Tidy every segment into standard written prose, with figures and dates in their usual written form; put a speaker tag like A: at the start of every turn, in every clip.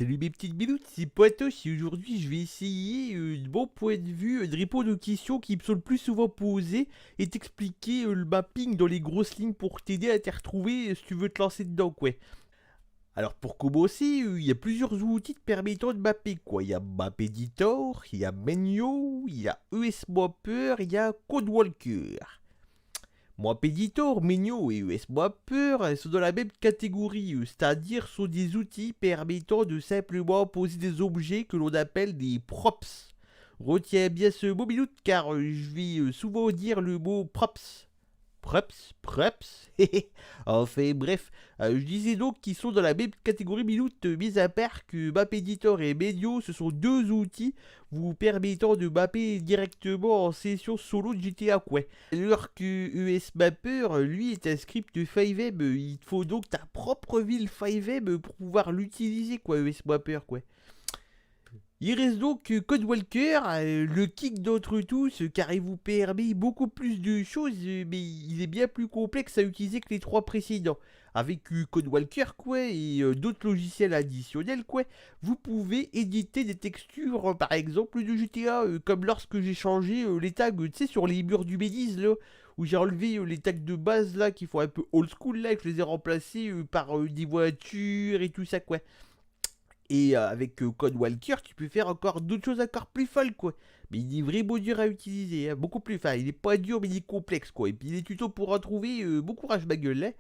A: Salut mes petites biloutes, c'est Poitoche et aujourd'hui je vais essayer de mon point de vue de répondre aux questions qui me sont le plus souvent posées et t'expliquer le mapping dans les grosses lignes pour t'aider à te retrouver si tu veux te lancer dedans quoi. Alors pour commencer, il y a plusieurs outils te permettant de mapper quoi. Il y a Map Editor, il y a Menio, il y a ES-Mapper, il y a CodeWalker. Editor, Menio et ES-Mapper sont dans la même catégorie, c'est-à-dire sont des outils permettant de simplement poser des objets que l'on appelle des props. Retiens bien ce mot Miloute car je vais souvent dire le mot props. Props. Enfin bref, je disais donc qu'ils sont dans la même catégorie Miloute, mis à part que Map Editor et Menio, ce sont deux outils vous permettant de mapper directement en session solo de GTA quoi. Alors que ES Mapper, lui, est un script 5M, il te faut donc ta propre ville 5M pour pouvoir l'utiliser quoi, ES Mapper quoi. Il reste donc Codewalker, le kick d'entre tous, car il vous permet beaucoup plus de choses, mais il est bien plus complexe à utiliser que les trois précédents. Avec Codewalker, quoi, et d'autres logiciels additionnels, quoi, vous pouvez éditer des textures, par exemple, de GTA, comme lorsque j'ai changé les tags, tu sais, sur les murs du Belize, là, où j'ai enlevé les tags de base, là, qui font un peu old school, là, et que je les ai remplacés par des voitures et tout ça, quoi. Et avec Code Walker, tu peux faire encore d'autres choses encore plus folles, quoi. Mais il est vraiment dur à utiliser, hein, beaucoup plus. Enfin, il est pas dur, mais il est complexe, quoi. Et puis les tutos pour en trouver, bon courage, ma gueule, hein.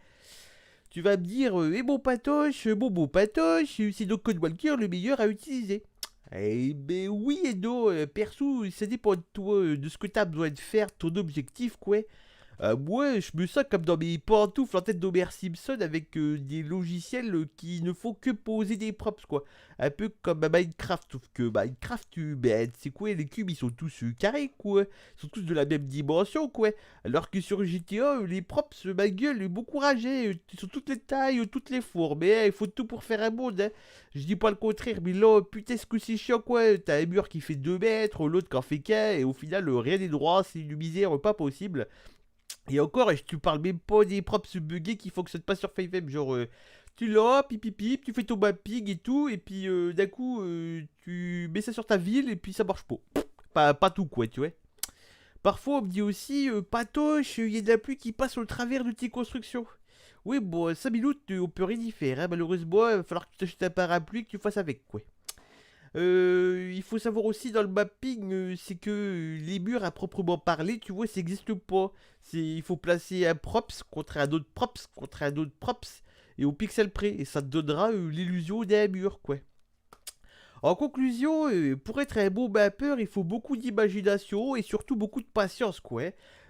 A: Tu vas me dire, eh bon patoche, bon patoche, c'est donc Code Walker le meilleur à utiliser. Eh ben oui et non, perso, ça dépend de toi, de ce que tu as besoin de faire, ton objectif, quoi. Moi, je me sens comme dans mes pantoufles en tête d'Homer Simpson avec des logiciels qui ne font que poser des props, quoi. Un peu comme à Minecraft, sauf que Minecraft, ben, c'est quoi, les cubes, ils sont tous carrés, quoi. Ils sont tous de la même dimension, quoi. Alors que sur GTA, les props, ma gueule, bon courage, hein, ils sont toutes les tailles, toutes les formes, hein, il faut tout pour faire un monde, hein. Je dis pas le contraire, mais là, putain, ce que c'est chiant, quoi. T'as un mur qui fait 2 mètres, l'autre qui en fait qu'un, et au final, rien n'est droit, c'est une misère pas possible. Et encore, et je te parle même pas des props buggés qui fonctionnent pas sur 5M. Genre, tu l'as, pip, tu fais ton mapping et tout, et puis d'un coup, tu mets ça sur ta ville, et puis ça marche pas. Pas tout, quoi, tu vois. Parfois, on me dit aussi, patoche, il y a de la pluie qui passe au travers de tes constructions. Oui, bon, 5 minutes, on peut rien y faire, hein. Malheureusement, il va falloir que tu t'achètes un parapluie et que tu fasses avec, quoi. Il faut savoir aussi dans le mapping, c'est que les murs à proprement parler, tu vois, ça n'existe pas. Il faut placer un props contre un autre props contre un autre props et au pixel près et ça te donnera l'illusion d'un mur, quoi. En conclusion, pour être un bon mapper, il faut beaucoup d'imagination et surtout beaucoup de patience, quoi.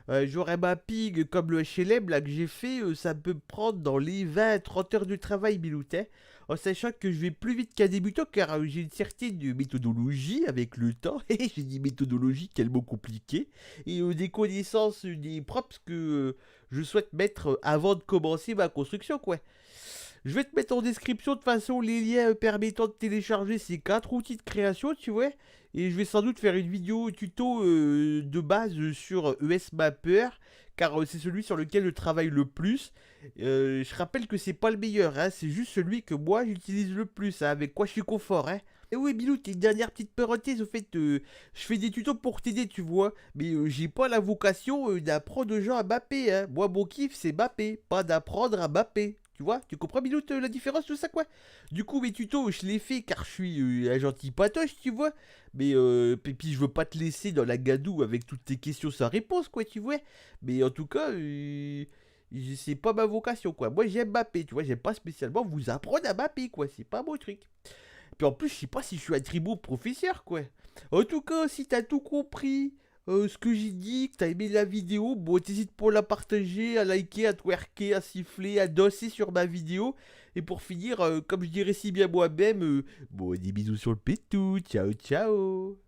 A: Genre un mapping comme le HLM là que j'ai fait, ça peut me prendre dans les 20 à 30 heures de travail, Miloutin. En sachant que je vais plus vite qu'un débutant car j'ai une certaine méthodologie avec le temps. Et j'ai dit méthodologie tellement compliquée. Et des connaissances des props que je souhaite mettre avant de commencer ma construction, quoi. Je vais te mettre en description de toute façon les liens permettant de télécharger ces 4 outils de création, tu vois. Et je vais sans doute faire une vidéo tuto de base sur ES Mapper, car c'est celui sur lequel je travaille le plus. Je rappelle que c'est pas le meilleur, hein, c'est juste celui que moi j'utilise le plus, hein, avec quoi je suis confort. Hein. Et oui, Bilou, t'es une dernière petite parenthèse, au fait, je fais des tutos pour t'aider, tu vois, mais j'ai pas la vocation d'apprendre aux gens à mapper, hein. Moi, mon kiff, c'est mapper, pas d'apprendre à mapper. Tu vois, tu comprends, Bilou, la différence, tout ça, quoi. Du coup, mes tutos, je les fais car je suis un gentil patoche, tu vois. Mais, puis je veux pas te laisser dans la gadoue avec toutes tes questions sans réponse, quoi, tu vois. Mais en tout cas, c'est pas ma vocation, quoi. Moi, j'aime mapper, tu vois. J'aime pas spécialement vous apprendre à mapper, quoi. C'est pas mon truc. Puis en plus, je sais pas si je suis un très beau professeur, quoi. En tout cas, si t'as tout compris, ce que j'ai dit, que t'as aimé la vidéo, bon, t'hésites pas à la partager, à liker, à twerker, à siffler, à danser sur ma vidéo. Et pour finir, comme je dirais si bien moi-même, bon, des bisous sur le pétou, ciao ciao.